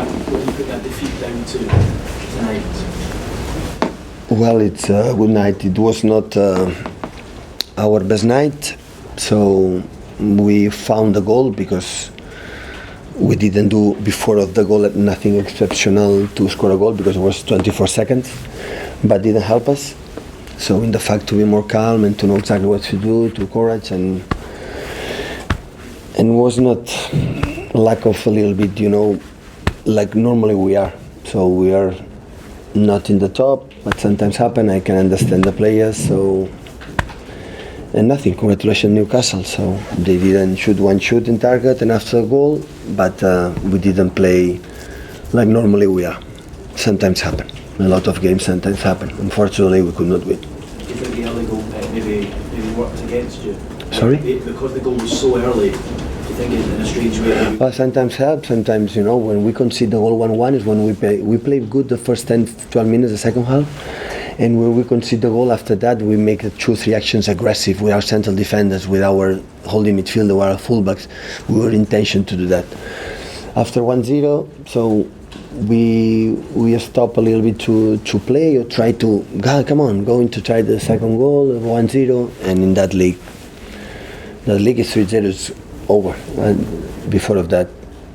What do you put that defeat down to tonight? Well, it's a good night. It was not our best night, so we found the goal because we didn't do before of the goal nothing exceptional to score a goal because it was 24 seconds, but didn't help us. So in the fact to be more calm and to know exactly what to do, to courage and was not lack of a little bit, like normally we are. So we are not in the top, but sometimes happen. I can understand the players. So and nothing. Congratulations Newcastle. So they didn't shoot one shot in target and after a goal, but we didn't play like normally we are. Sometimes happen. A lot of games sometimes happen. Unfortunately, we could not win. Do you think the early goal maybe worked against you? Sorry? Because the goal was so early. Do you think in a strange way? Well, sometimes help. Sometimes, when we concede the goal 1-1 is when we played good the first 10-12 minutes, the second half. And when we concede the goal after that, we make the 2-3 actions aggressive with our central defenders, with our holding midfielder, with our fullbacks. We were intention to do that. After 1-0, so we stop a little bit to play or try to going to try the second goal 1-0, and in that league is 3-0 is over, and before of that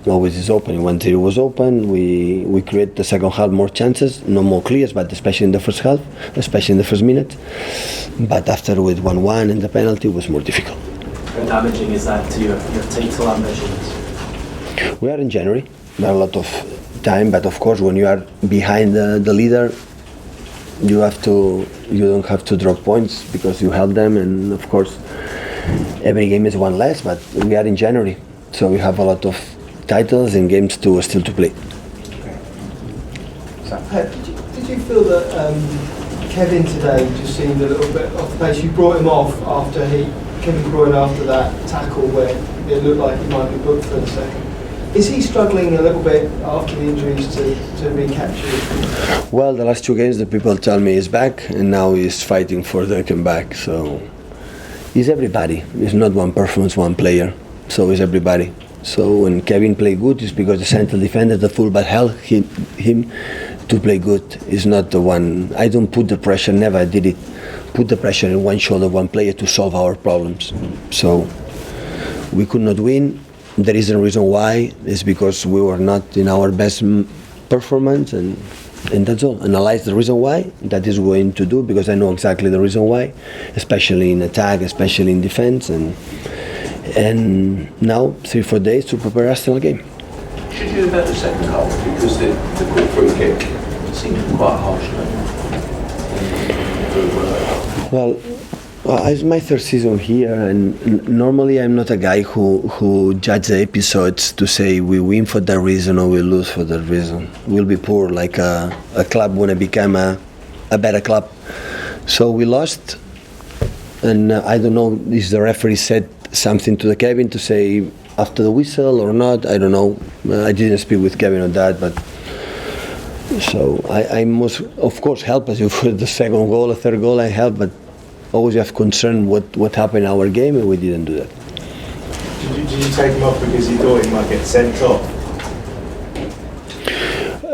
always is open. 1-0 was open. We create the second half more chances, no more clears, but especially in the first half, especially in the first minute. But after with 1-1 and the penalty it was more difficult. How damaging is that to your title ambitions? We are in January. There are a lot of time, but of course when you are behind the leader, you don't have to drop points because you help them, and of course every game is one less, but we are in January, so we have a lot of titles and games still to play. Did you feel that Kevin today just seemed a little bit off the pace? You brought him off after Kevin De Bruyne after that tackle where it looked like he might be booked for a second. Is he struggling a little bit after the injuries to recapture it? Well, the last two games the people tell me he's back, and now he's fighting for the comeback. So he's everybody. It's not one performance, one player. So he's everybody. So when Kevin play good, it's because the central defender, the fullback, helped him to play good. It's not the one. I don't put the pressure. Never did it. Put the pressure in one shoulder, one player to solve our problems. So we could not win. There is a reason why. It's because we were not in our best performance, and that's all. Analyze the reason why. That is going to do, because I know exactly the reason why, especially in attack, especially in defense, and now 3-4 days to prepare Arsenal game. Should you do about the second half, because the quick free kick seemed quite harsh? Well, it's my third season here, and normally I'm not a guy who judge the episodes to say we win for that reason or we lose for that reason. We'll be poor, like a club when it became a better club. So we lost, and I don't know if the referee said something to the Kevin to say after the whistle or not. I don't know. I didn't speak with Kevin on that, but so I must, of course, help us. If the second goal, the third goal, I help, but always have concern what happened in our game, and we didn't do that. Did you take him off because you thought he might get sent off?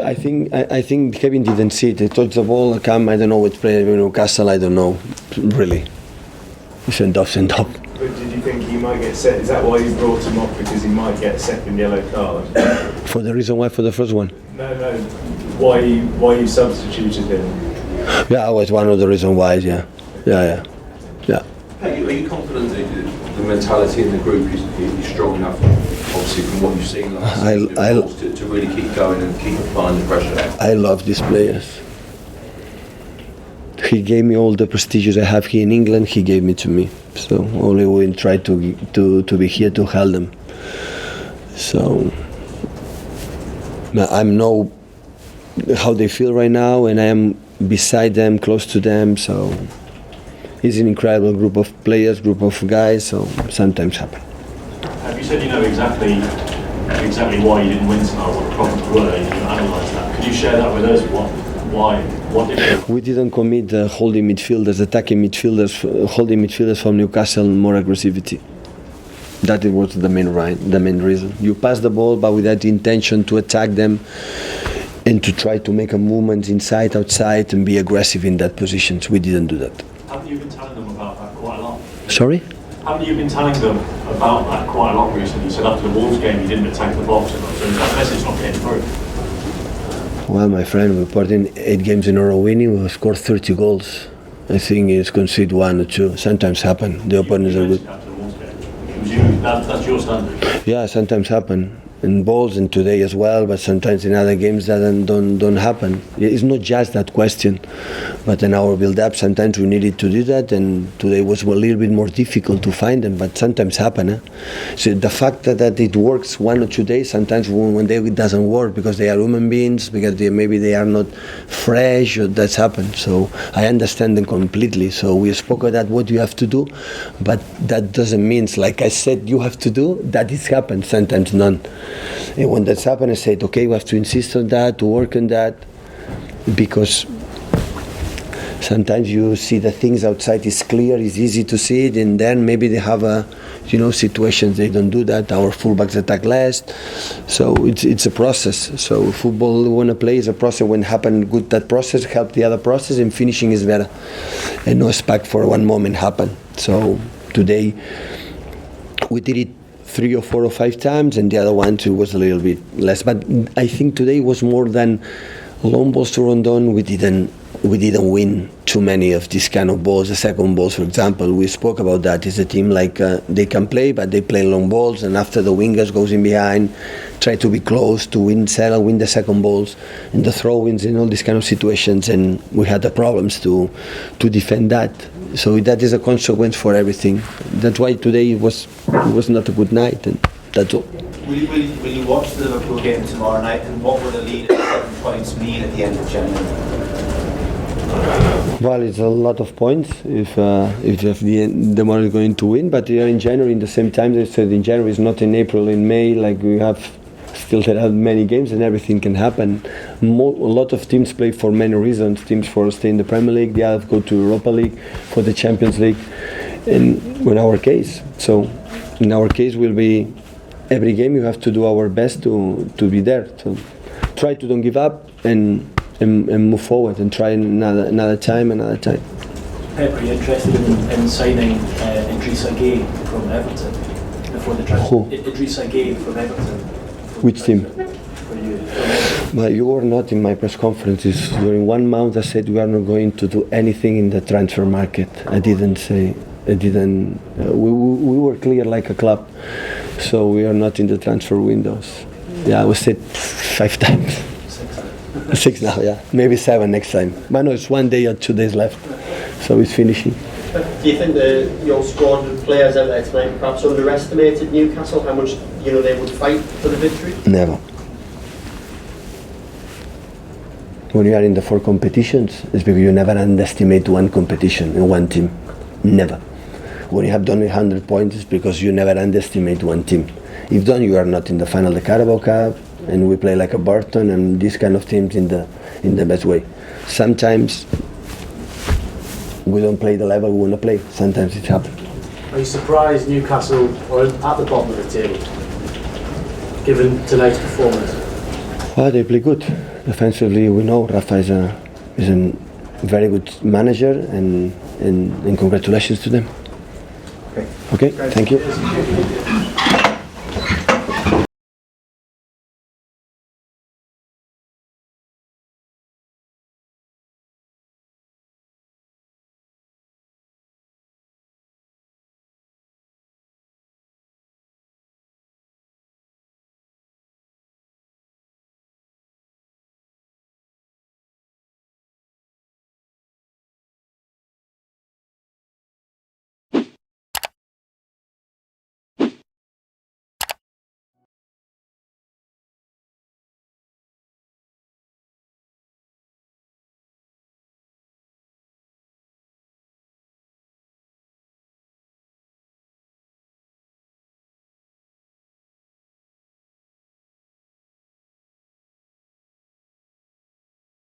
I think Kevin didn't see it. He touched the ball, come. I don't know which player in Newcastle. I don't know, really. Sent off. But did you think he might get sent? Is that why you brought him off, because he might get a second yellow card? For the reason why for the first one? No. Why you substituted him? Yeah, that was one of the reasons why. Yeah. Are you confident that the mentality in the group is strong enough, obviously from what you've seen last season, to really keep going and keep applying the pressure? I love these players. He gave me all the prestige I have here in England. He gave me to me. So only we try to be here to help them. So I know how they feel right now, and I am beside them, close to them. So it's an incredible group of players, group of guys. So sometimes happen. Have you said you know exactly why you didn't win tonight? What the problems were? You can analyse that. Could you share that with us? Why? What did you? We didn't commit holding midfielders, attacking midfielders, holding midfielders from Newcastle more aggressivity. That was the main reason. You pass the ball, but without the intention to attack them and to try to make a movement inside, outside, and be aggressive in that positions. We didn't do that. Haven't you been telling them about that quite a lot? Sorry? Haven't you been telling them about that quite a lot recently? You said after the Wolves game you didn't attack the box enough, so that message not getting through. Well, my friend, we put in 8 games in a row winning. We scored 30 goals. I think it's concede 1 or 2. Sometimes happen. The opponents are good. After the Wolves game. It was you, that's your standard. Yeah, sometimes happen. In balls and today as well, but sometimes in other games that don't happen. It's not just that question, but in our build-up sometimes we needed to do that, and today was a little bit more difficult to find them, but sometimes happen. So the fact that it works 1 or 2 days, sometimes one day it doesn't work because they are human beings, because maybe they are not fresh, or that's happened. So I understand them completely. So we spoke about what you have to do, but that doesn't mean, like I said, you have to do, that it's happened, sometimes none. And when that's happened, I said, okay, we have to insist on that, to work on that, because sometimes you see the things outside is clear, it's easy to see it, and then maybe they have situations they don't do that. Our fullbacks attack less, so it's a process. So football, we want to play is a process. When happen good, that process help the other process, and finishing is better, and no expect for one moment happen. So today we did it 3 or 4 or 5 times, and the other one too was a little bit less. But I think today was more than long balls to Rondon. We didn't win too many of these kind of balls. The second balls, for example, we spoke about that. It's a team like they can play, but they play long balls, and after the wingers goes in behind, try to be close to win the second balls, and the throw-ins in all these kind of situations, and we had the problems to defend that. So that is a consequence for everything. That's why today it was not a good night, and that's all. Will you watch the Liverpool game tomorrow night, and what will the lead at 7 points mean at the end of January? Well, it's a lot of points if the one is going to win, but we are in January in the same time. They said in January, it's not in April, in May, like we have still have many games and everything can happen. A lot of teams play for many reasons. Teams for stay in the Premier League, the others go to Europa League, for the Champions League, and in our case. So in our case will be every game you have to do our best to be there. So try to don't give up and move forward and try another time. Pep, are you interested in signing Idrissa Gueye from Everton before the transfer? Who? Idrissa Gueye from Everton. Which team? For you. Well, you were not in my press conferences. During 1 month I said we are not going to do anything in the transfer market. We were clear like a club. So we are not in the transfer windows. Yeah, I said 5 times. 6 now, yeah. Maybe 7 next time. But no, it's 1 day or 2 days left. So it's finishing. Do you think your squad of players out there tonight perhaps underestimated Newcastle? How much they would fight for the victory? Never. When you are in the 4 competitions, it's because you never underestimate one competition and one team. Never. When you have done 100 points, it's because you never underestimate one team. If done, you are not in the final of the Carabao Cup, and we play like a Burton and these kind of teams in the best way. Sometimes we don't play the level we want to play. Sometimes it happens. Are you surprised Newcastle are at the bottom of the table, given tonight's performance? Well, they play good. Defensively, we know Rafa is a very good manager, and congratulations to them. Okay, thank you.